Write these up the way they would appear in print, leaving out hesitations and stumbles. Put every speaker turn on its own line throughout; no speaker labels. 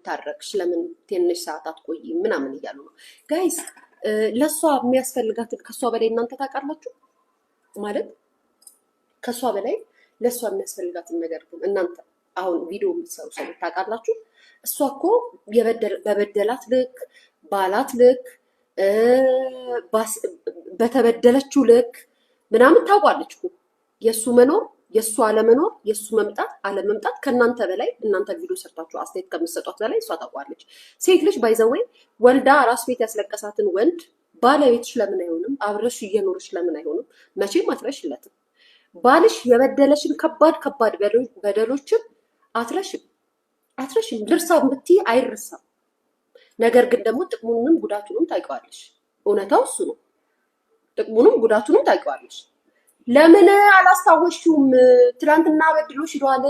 ታረቅሽ ለምን ትንሽ ሰዓት አትቆይም ምናምን እያሉ ነው ጋይስ። ለሷ የሚያስፈልጋትን ከሷ በላይ እናንተ ታውቃላችሁ ማለት ከሷ በላይ ለሷ የሚያስፈልጋትን ነገር እናንተ አሁን ቪዲዮ የምትሰሩ ሰዎች ታውቃላችሁ። እሷ እኮ በበደላት ልክ ባላት ልክ በተበደለችው ልክ ምናምን ታውቋለች እኮ የእሱ መኖር የእሱ አለመኖር የእሱ መምጣት አለመምጣት ከእናንተ በላይ እናንተ ቪዲዮ ሰርታችሁ አስተያየት ከምትሰጧት በላይ እሷ ታውቋለች። ሴት ልጅ ባይዘወይ ወልዳ ራስ ቤት ያስለቀሳትን ወንድ ባለቤትሽ ለምን አይሆንም? አብረሽ እየኖርሽ ለምን አይሆንም? መቼም አትረሽለትም። ባልሽ የበደለሽን ከባድ ከባድ በደሎችን አትረሽም። ልርሳ ብትይ አይረሳም። ነገር ግን ደግሞ ጥቅሙንም ጉዳቱንም ታውቂዋለሽ። እውነታው እሱ ነው። ጥቅሙንም ጉዳቱንም ታውቂዋለሽ። ለምን አላስታወሽውም? ትላንትና በድሎሽ ሄዷል።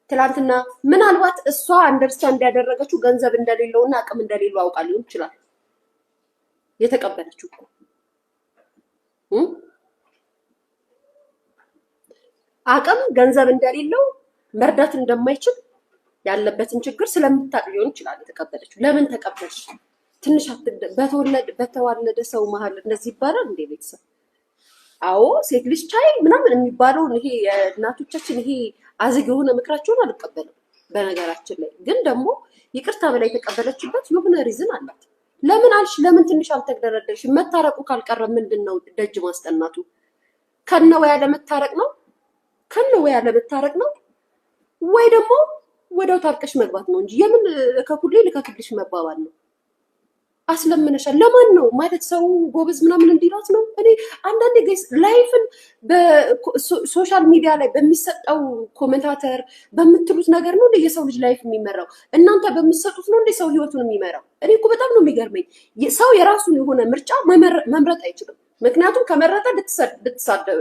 ትላንትና ምናልባት እሷ አንደርስታንድ ያደረገችው ገንዘብ እንደሌለውና አቅም እንደሌለው አውቃ ሊሆን ይችላል የተቀበለችው እኮ አቅም ገንዘብ እንደሌለው መርዳት እንደማይችል ያለበትን ችግር ስለምታውቅ ሊሆን ይችላል የተቀበለችው። ለምን ተቀበልሽ? ትንሽ በተዋለደ ሰው መሀል እንደዚህ ይባላል እንዴ ቤተሰብ? አዎ ሴት ልጅ ቻይ ምናምን የሚባለውን ይሄ የእናቶቻችን ይሄ አዝግ የሆነ ምክራቸውን አልቀበልም። በነገራችን ላይ ግን ደግሞ ይቅርታ በላይ የተቀበለችበት የሆነ ሪዝን አላት። ለምን አልሽ? ለምን ትንሽ አልተግደረደርሽ? መታረቁ ካልቀረ ምንድን ነው ደጅ ማስጠናቱ? ከነው ያለመታረቅ ነው ወይ ደግሞ ወደው ታርቀሽ መግባት ነው እንጂ የምን ከኩሌ ልከክልሽ መባባል ነው። አስለምነሻል። ለማን ነው ማለት ሰው ጎበዝ ምናምን እንዲላት ነው? እኔ አንዳንዴ ጋይስ ላይፍን በሶሻል ሚዲያ ላይ በሚሰጠው ኮሜንታተር በምትሉት ነገር ነው እንደ የሰው ልጅ ላይፍ የሚመራው? እናንተ በምትሰጡት ነው እንደ ሰው ህይወቱን የሚመራው? እኔ እኮ በጣም ነው የሚገርመኝ። ሰው የራሱን የሆነ ምርጫ መምረጥ አይችልም። ምክንያቱም ከመረጠ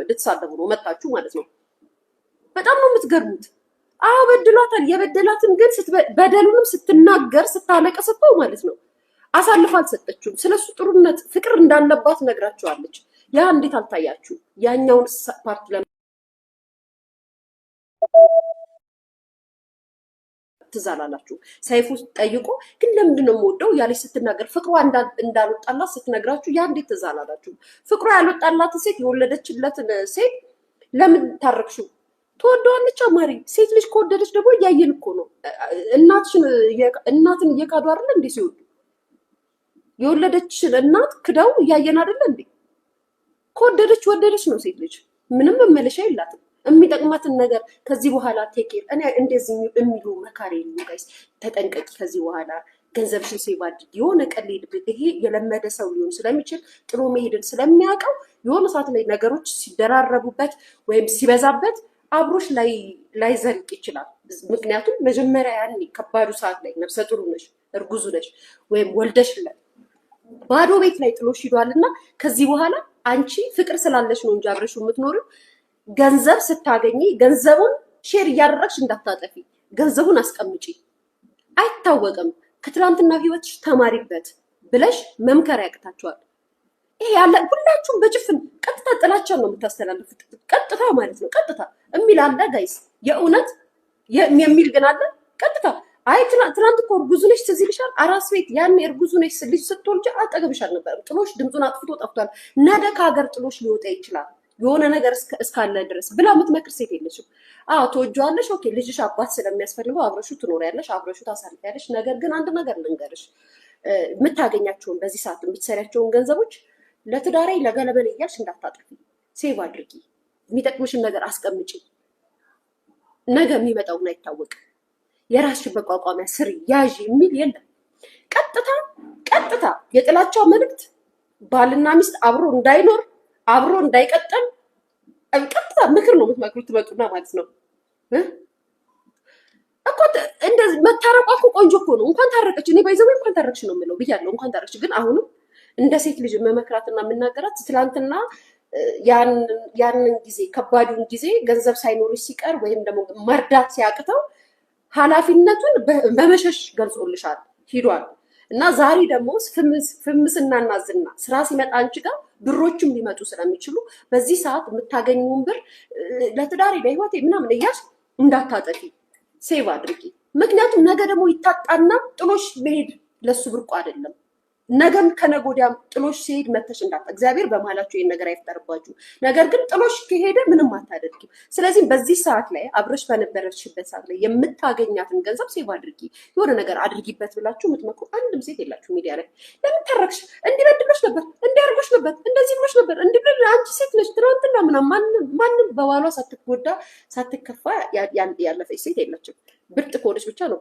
ልትሳደቡ ነው መጣችሁ ማለት ነው። በጣም ነው የምትገርሙት። አዎ በድሏታል። የበደላትን ግን በደሉንም ስትናገር ስታለቀስበው ማለት ነው አሳልፋ አልሰጠችውም። ስለሱ ጥሩነት ፍቅር እንዳለባት ነግራቸዋለች። ያ እንዴት አልታያችሁ? ያኛውን ፓርት ትዛላላችሁ። ሰይፉ ጠይቆ ግን ለምንድን ነው የምወደው ያለች ስትናገር ፍቅሯ እንዳልወጣላት ስትነግራችሁ ያ እንዴት ትዛላላችሁ? ፍቅሯ ያልወጣላትን ሴት የወለደችለትን ሴት ለምን ታረቅሽው? ትወደዋለች። አማሪ ሴት ልጅ ከወደደች ደግሞ እያየን እኮ ነው። እናትን እየካዱ አይደለ እንዴ ሲወዱ? የወለደችን እናት ክደው እያየን አይደለ እንዴ? ከወደደች ወደደች ነው ሴት ልጅ። ምንም መመለሻ የላትም። የሚጠቅማትን ነገር ከዚህ በኋላ ቴኬር እኔ እንደዚህ የሚሉ መካሪ የሉ ጋይስ። ተጠንቀቂ። ከዚህ በኋላ ገንዘብሽን ሴቭ አድርጊ። የሆነ ቀን ሊሄድብህ ይሄ የለመደ ሰው ሊሆን ስለሚችል ጥሎ መሄድን ስለሚያውቀው የሆነ ሰዓት ላይ ነገሮች ሲደራረቡበት ወይም ሲበዛበት አብሮሽ ላይ ዘልቅ ይችላል። ምክንያቱም መጀመሪያ ያኔ ከባዱ ሰዓት ላይ ነፍሰ ጡር ነሽ፣ እርጉዙ ነሽ ወይም ወልደሽለት ባዶ ቤት ላይ ጥሎሽ ሂዷልና ከዚህ በኋላ አንቺ ፍቅር ስላለሽ ነው እንጂ አብረሽው የምትኖሪው ገንዘብ ስታገኚ ገንዘቡን ሼር እያደረግሽ እንዳታጠፊ። ገንዘቡን አስቀምጪ። አይታወቅም ከትላንትና ህይወትሽ ተማሪበት ብለሽ መምከር ያቅታቸዋል። ይሄ ያለ ሁላችሁም በጭፍን ቀጥታ ጥላቻን ነው የምታስተላልፉት። ቀጥታ ማለት ነው ቀጥታ የሚል አለ ጋይስ፣ የእውነት የሚል ግን አለ ቀጥታ። አይ ትናንት እኮ እርጉዙ ነሽ ትዝ ይልሻል? አራስ ቤት ያኔ እርጉዙ ነሽ ልጅ ስትወልጂ አጠገብሽ አልነበረም። ጥሎሽ ድምፁን አጥፍቶ ጠፍቷል። ነገ ከሀገር ጥሎሽ ሊወጣ ይችላል የሆነ ነገር እስካለ ድረስ ብላ የምትመክር ሴት የለሽም። አዎ ትወጂዋለሽ። ኦኬ ልጅሽ አባት ስለሚያስፈልገው አብረሹ ትኖሪያለሽ፣ አብረሹ ታሳልፊያለሽ። ነገር ግን አንድ ነገር ልንገርሽ፣ የምታገኛቸውን በዚህ ሰዓት የምትሰሪያቸውን ገንዘቦች ለትዳሬ ለገለበል እያልሽ እንዳታጠፊ። ሴቭ አድርጊ። የሚጠቅምሽን ነገር አስቀምጪ። ነገ የሚመጣውን አይታወቅም። የራስሽን መቋቋሚያ ስሪ ያዥ የሚል የለም። ቀጥታ የጥላቻው መልእክት ባልና ሚስት አብሮ እንዳይኖር አብሮ እንዳይቀጥል ቀጥታ ምክር ነው የምትመክሩት። ትመጡና ማለት ነው እኮ እንደዚህ መታረቋ እኮ ቆንጆ እኮ ነው። እንኳን ታረቀች። እኔ ባይዘው እንኳን ታረቅሽ ነው የምለው ብያለሁ። እንኳን ታረቅሽ። ግን አሁንም እንደ ሴት ልጅ መመክራትና የምናገራት ትላንትና ያንን ጊዜ ከባዱን ጊዜ ገንዘብ ሳይኖርሽ ሲቀር ወይም ደግሞ መርዳት ሲያቅተው ኃላፊነቱን በመሸሽ ገልጾልሻል ሂዷል። እና ዛሬ ደግሞ ፍምስናና ዝና ስራ ሲመጣ አንቺ ጋር ብሮችም ሊመጡ ስለሚችሉ በዚህ ሰዓት የምታገኙን ብር ለትዳሬ ለህይወቴ ምናምን እያልሽ እንዳታጠፊ ሴቭ አድርጊ። ምክንያቱም ነገ ደግሞ ይታጣና ጥሎሽ መሄድ ለሱ ብርቁ አይደለም። ነገም ከነገ ወዲያም ጥሎሽ ሲሄድ መተሽ እንዳታ እግዚአብሔር በመሀላችሁ ይህን ነገር አይፍጠርባችሁ። ነገር ግን ጥሎሽ ከሄደ ምንም አታደርጊም። ስለዚህ በዚህ ሰዓት ላይ አብረሽ በነበረችበት ሰዓት ላይ የምታገኛትን ገንዘብ ሴቭ አድርጊ፣ የሆነ ነገር አድርጊበት ብላችሁ የምትመክሩ አንድም ሴት የላችሁ ሚዲያ ላይ። ለምን ተረክሽ? እንዲበድሎች ነበር፣ እንዲያርጎች ነበር፣ እንደዚህ ብሎች ነበር፣ እንዲህ አንቺ ሴት ነች ትናንትና ምናምን ማንም በባሏ ሳትጎዳ ሳትከፋ ያለፈች ሴት የለችም። ብርጥ ከሆነች ብቻ ነው